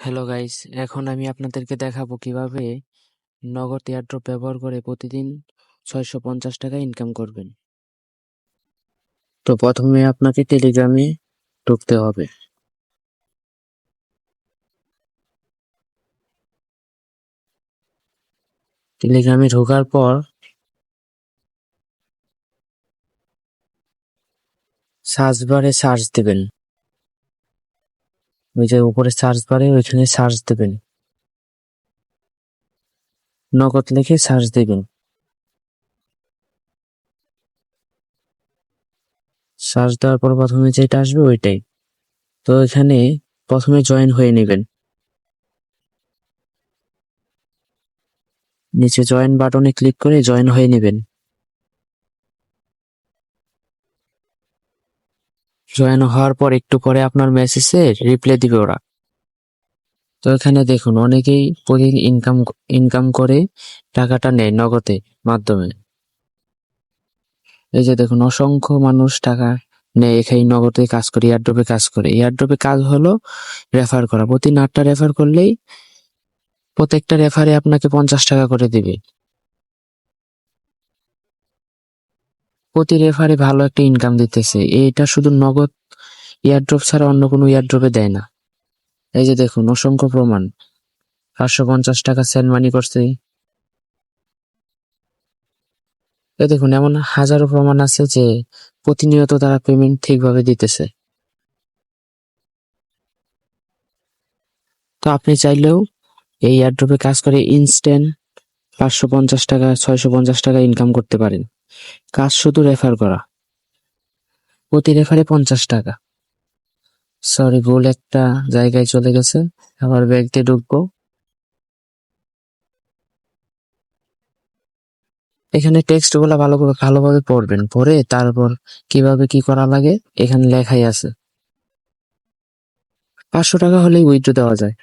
Hello guys, এখন আমি আপনাদেরকে দেখাবো কিভাবে নগদ এয়ারড্রপ ব্যবহার করে প্রতিদিন 650 টাকা ইনকাম করবেন। তো প্রথমে আপনাকে টেলিগ্রামে ঢুকতে হবে। টেলিগ্রামে ঢোকার পর সার্চ বারে সার্চ দেবেন। ওই যে উপরে সার্চ বারে ওইখানে সার্চ দেবেন, নগদ লিখে সার্চ দেবেন। সার্চ দেওয়ার পর প্রথমে যেটা আসবে ওইটাই। তো এখানে প্রথমে জয়েন হয়ে নেবেন। নিচে জয়েন বাটনে ক্লিক করে জয়েন হয়ে নেবেন। জয়েন হওয়ার পর একটু পরে আপনার মেসেজে রিপ্লাই দিবে ওরা। তো এখানে দেখুন অনেকেই প্রতিদিন ইনকাম করে টাকাটা নেয় নগদে মাধ্যমে। এই যে দেখুন অসংখ্য মানুষ টাকা নেয় এখানে নগদে কাজ করে, এয়ারড্রপে কাজ করে। এয়ারড্রপে কাজ হলো রেফার করা। প্রতি 8টা রেফার করলেই প্রত্যেকটা রেফারে আপনাকে 50 টাকা করে দিবে। প্রতি রেফারে ভালো একটা ইনকাম দিতেছে। এটা শুধু নগদ এয়ারড্রপ ছাড়া অন্য কোনো এয়ারড্রপে দেয় না। এই যে দেখুন অসংখ্য প্রমাণ, 550 টাকা সেন্ড মানি করছে। এই দেখুন এমন হাজারো প্রমাণ আছে যে প্রতিনিয়ত তারা পেমেন্ট ঠিকভাবে দিতেছে। তো আপনি চাইলেও এই এয়ারড্রপে কাজ করে ইনস্ট্যান্ট 550 টাকা 650 টাকা ইনকাম করতে পারেন। কাজ শুধু রেফার করা, প্রতি রেফারে 50 টাকা। সরি, ভুল একটা জায়গায় চলে গেছে, আবার ব্যাগ দিয়ে ঢুকবো। এখানে টেক্সট গুলা ভালোভাবে পড়বেন, পড়ে তারপর কিভাবে কি করা লাগে এখানে লেখাই আছে। 500 টাকা হলেই উইথড্র দেওয়া যায়।